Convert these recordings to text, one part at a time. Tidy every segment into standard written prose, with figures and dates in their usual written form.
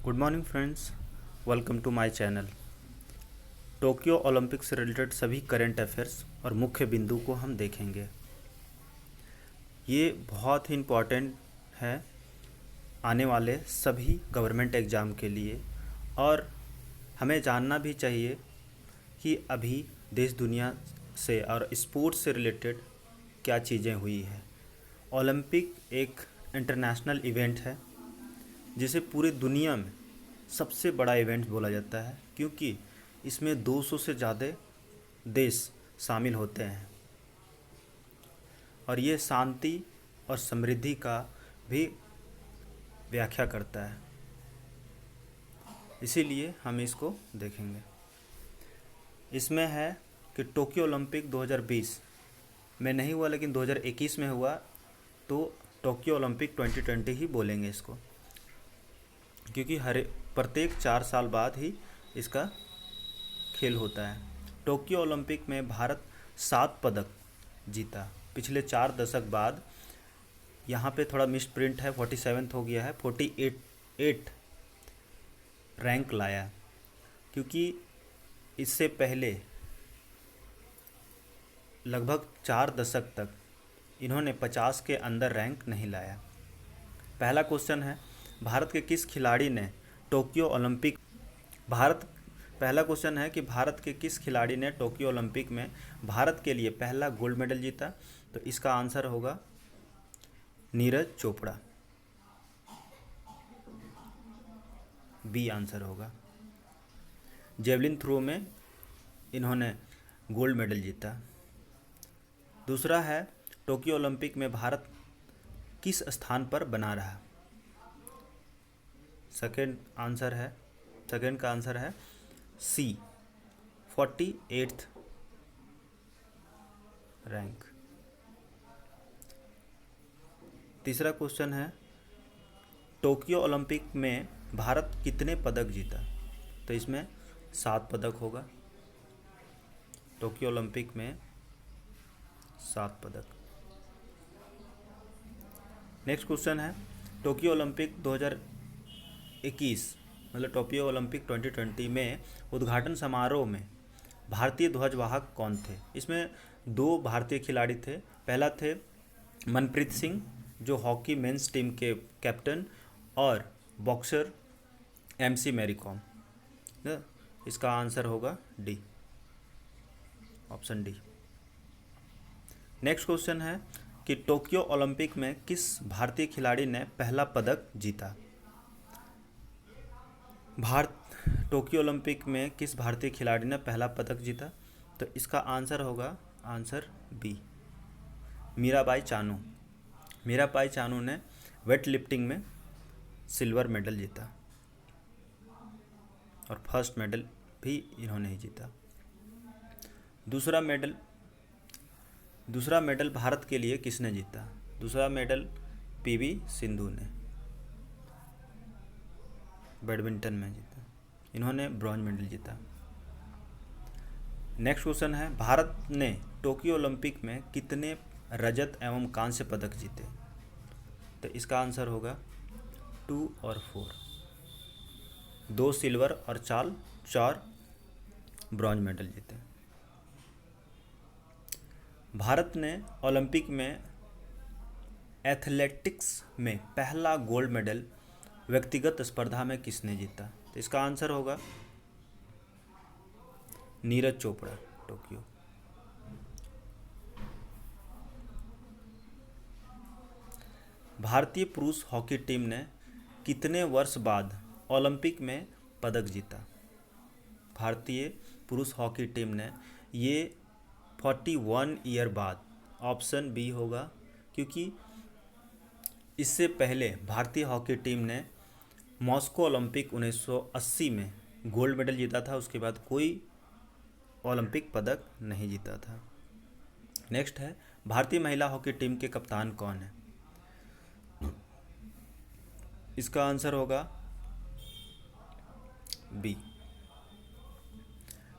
Good morning friends, welcome to my channel. Tokyo Olympic से related सभी current affairs और मुख्य बिंदु को हम देखेंगे। ये बहुत ही इम्पॉर्टेंट है आने वाले सभी गवर्नमेंट एग्ज़ाम के लिए, और हमें जानना भी चाहिए कि अभी देश दुनिया से और स्पोर्ट्स से रिलेटेड क्या चीज़ें हुई है। ओलंपिक एक इंटरनेशनल इवेंट है जिसे पूरी दुनिया में सबसे बड़ा इवेंट बोला जाता है, क्योंकि इसमें 200 से ज़्यादा देश शामिल होते हैं और ये शांति और समृद्धि का भी व्याख्या करता है। इसीलिए हम इसको देखेंगे। इसमें है कि टोक्यो ओलंपिक 2020 में नहीं हुआ, लेकिन 2021 में हुआ, तो टोक्यो ओलंपिक 2020 ही बोलेंगे इसको, क्योंकि प्रत्येक 4 साल बाद ही इसका खेल होता है। टोक्यो ओलंपिक में भारत 7 पदक जीता। पिछले 4 दशक बाद यहाँ पे थोड़ा मिस प्रिंट है, 47 हो गया है, 48 रैंक लाया, क्योंकि इससे पहले लगभग 4 दशक तक इन्होंने 50 के अंदर रैंक नहीं लाया। पहला क्वेश्चन है, भारत के किस खिलाड़ी ने टोक्यो ओलंपिक पहला क्वेश्चन है कि भारत के किस खिलाड़ी ने टोक्यो ओलंपिक में भारत के लिए पहला गोल्ड मेडल जीता? तो इसका आंसर होगा नीरज चोपड़ा। बी आंसर होगा। जेवलिन थ्रो में इन्होंने गोल्ड मेडल जीता। दूसरा है, टोक्यो ओलंपिक में भारत किस स्थान पर बना रहा? सेकंड का आंसर है सी, 48th रैंक। तीसरा क्वेश्चन है, टोक्यो ओलंपिक में भारत कितने पदक जीता? तो इसमें 7 पदक होगा। टोक्यो ओलंपिक में 7 पदक। नेक्स्ट क्वेश्चन है, टोक्यो ओलंपिक 2021 मतलब टोक्यो ओलंपिक 2020 में उद्घाटन समारोह में भारतीय ध्वजवाहक कौन थे? इसमें 2 भारतीय खिलाड़ी थे। पहला थे मनप्रीत सिंह, जो हॉकी मेंस टीम के कैप्टन, और बॉक्सर MC मैरी कॉम। इसका आंसर होगा D, option D. Next question है कि टोक्यो ओलंपिक में किस भारतीय खिलाड़ी ने पहला पदक जीता? टोक्यो ओलंपिक में किस भारतीय खिलाड़ी ने पहला पदक जीता? तो इसका आंसर होगा आंसर बी, मीराबाई चानू। मीराबाई चानू ने वेट लिफ्टिंग में सिल्वर मेडल जीता, और फर्स्ट मेडल भी इन्होंने ही जीता। दूसरा मेडल भारत के लिए किसने जीता? दूसरा मेडल PV सिंधु ने बैडमिंटन में जीता। इन्होंने ब्रॉन्ज मेडल जीता। नेक्स्ट क्वेश्चन है, भारत ने टोक्यो ओलंपिक में कितने रजत एवं कांस्य पदक जीते? तो इसका आंसर होगा 2 और 4। 2 सिल्वर और 4 ब्रॉन्ज मेडल जीते। भारत ने ओलंपिक में एथलेटिक्स में पहला गोल्ड मेडल व्यक्तिगत स्पर्धा में किसने जीता? तो इसका आंसर होगा नीरज चोपड़ा, टोक्यो। भारतीय पुरुष हॉकी टीम ने कितने वर्ष बाद ओलंपिक में पदक जीता? भारतीय पुरुष हॉकी टीम ने ये 41 ईयर बाद, ऑप्शन बी होगा, क्योंकि इससे पहले भारतीय हॉकी टीम ने मॉस्को ओलंपिक 1980 में गोल्ड मेडल जीता था। उसके बाद कोई ओलंपिक पदक नहीं जीता था। नेक्स्ट है, भारतीय महिला हॉकी टीम के कप्तान कौन है? इसका आंसर होगा B,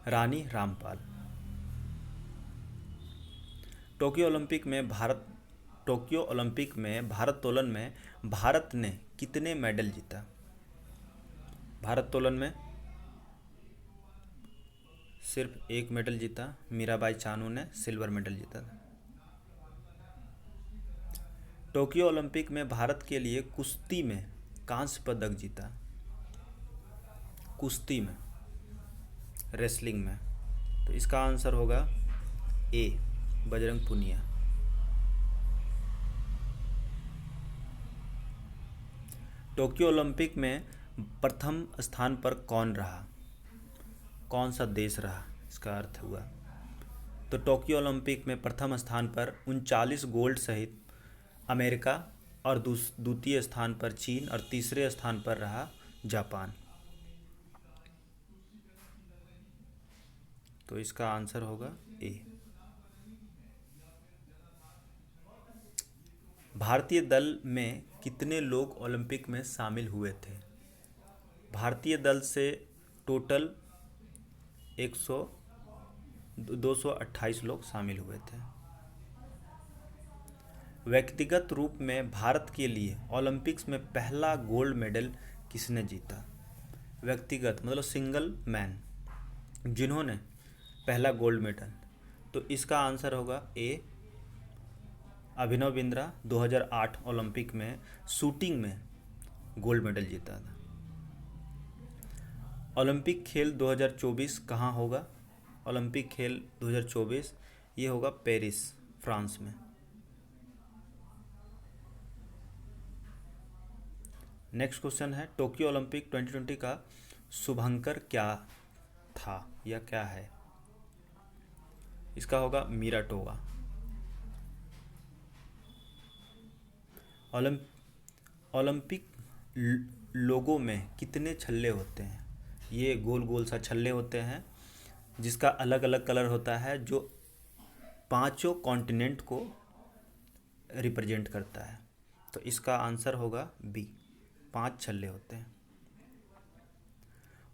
Rani Rampal. Tokyo Olympic में भारोत्तोलन में भारत ने कितने मेडल जीता? भारोत्तोलन में सिर्फ एक मेडल जीता, मीराबाई चानू ने सिल्वर मेडल जीता था। टोक्यो ओलंपिक में भारत के लिए कुश्ती में कांस्य पदक जीता, कुश्ती में, रेसलिंग में। तो इसका आंसर होगा ए, बजरंग पुनिया। टोक्यो ओलंपिक में प्रथम स्थान पर कौन रहा, कौन सा देश रहा, इसका अर्थ हुआ। तो टोक्यो ओलंपिक में प्रथम स्थान पर 39 गोल्ड सहित अमेरिका और द्वितीय स्थान पर चीन और तीसरे स्थान पर रहा जापान। तो इसका आंसर होगा ए। भारतीय दल में कितने लोग ओलंपिक में शामिल हुए थे? भारतीय दल से टोटल 228 लोग शामिल हुए थे। व्यक्तिगत रूप में भारत के लिए ओलंपिक्स में पहला गोल्ड मेडल किसने जीता? व्यक्तिगत मतलब सिंगल मैन, जिन्होंने पहला गोल्ड मेडल। तो इसका आंसर होगा ए, अभिनव बिंद्रा 2008 ओलंपिक में शूटिंग में गोल्ड मेडल जीता था। ओलंपिक खेल 2024 कहाँ होगा? ओलंपिक खेल 2024 ये होगा पेरिस, फ्रांस में। नेक्स्ट क्वेश्चन है, टोक्यो ओलंपिक 2020 का शुभंकर क्या था या क्या है? इसका होगा मीराटोवा। ओलंपिक लोगों में कितने छल्ले होते हैं? ये गोल गोल सा छल्ले होते हैं जिसका अलग अलग कलर होता है, जो पांचों कॉन्टिनेंट को रिप्रेजेंट करता है। तो इसका आंसर होगा बी, 5 छल्ले होते हैं।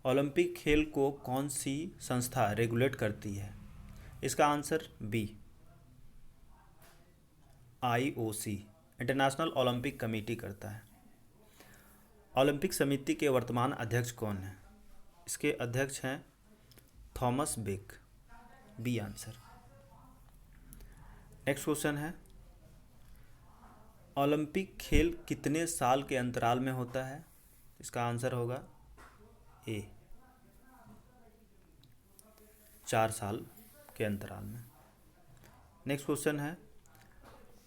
ओलंपिक खेल को कौन सी संस्था रेगुलेट करती है? इसका answer B, IOC, International Olympic Committee करता है। ओलंपिक समिति के वर्तमान अध्यक्ष कौन हैं? इसके अध्यक्ष हैं Thomas Bach, B answer. Next question है, ओलंपिक खेल कितने साल के अंतराल में होता है? इसका आंसर होगा ए, 4 साल के अंतराल में। नेक्स्ट क्वेश्चन है,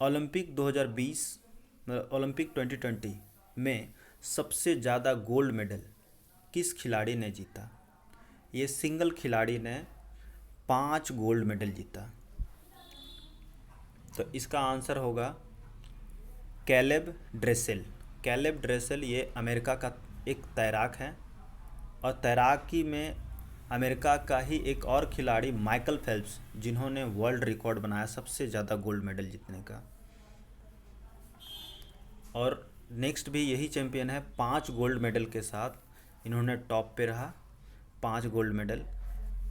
ओलंपिक 2020 ओलंपिक 2020 में सबसे ज़्यादा गोल्ड मेडल किस खिलाड़ी ने जीता? ये सिंगल खिलाड़ी ने 5 गोल्ड मेडल जीता। तो इसका आंसर होगा कैलेब ड्रेसेल। कैलेब ड्रेसेल ये अमेरिका का एक तैराक है, और तैराकी में अमेरिका का ही एक और खिलाड़ी माइकल फेल्प्स, जिन्होंने वर्ल्ड रिकॉर्ड बनाया सबसे ज़्यादा गोल्ड मेडल जीतने का। और नेक्स्ट भी यही चैंपियन है, 5 गोल्ड मेडल के साथ इन्होंने टॉप पे रहा, 5 गोल्ड मेडल,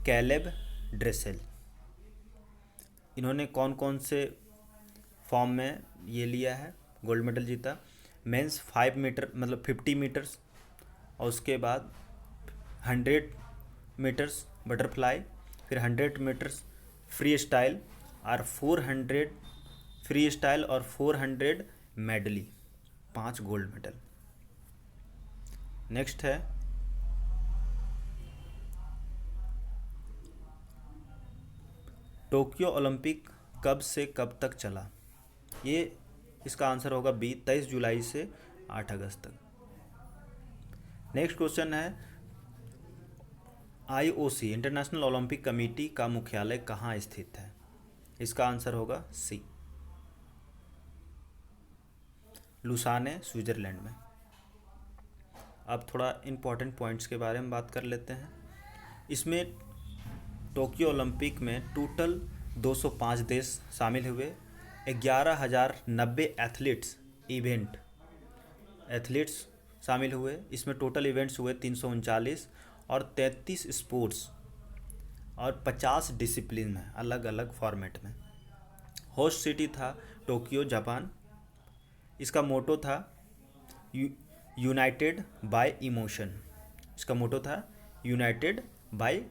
कैलेब ड्रेसेल। इन्होंने कौन कौन से फॉर्म में ये लिया है, गोल्ड मेडल जीता? मेंस 5 मीटर मतलब 50 मीटर्स, और उसके बाद 100 मीटर्स बटरफ्लाई, फिर 100 मीटर्स फ्री स्टाइल, और 400 फ्री स्टाइल और 400 मेडली, 5 गोल्ड मेडल। नेक्स्ट है, टोक्यो ओलंपिक कब से कब तक चला? ये इसका आंसर होगा बी, 23 जुलाई से 8 अगस्त तक। नेक्स्ट क्वेश्चन है, IOC इंटरनेशनल ओलंपिक कमेटी का मुख्यालय कहाँ स्थित है? इसका आंसर होगा सी, लुसाने, स्विट्जरलैंड में। अब थोड़ा इम्पोर्टेंट पॉइंट्स के बारे में बात कर लेते हैं। इसमें टोक्यो ओलंपिक में टोटल 205 देश शामिल हुए, 11,090 एथलीट्स शामिल हुए। इसमें टोटल इवेंट्स हुए 339 और 33 स्पोर्ट्स और 50 डिसिप्लिन में, अलग अलग फॉर्मेट में। होस्ट सिटी था टोक्यो, जापान। इसका मोटो था यूनाइटेड बाय इमोशन, इसका मोटो था यूनाइटेड बाय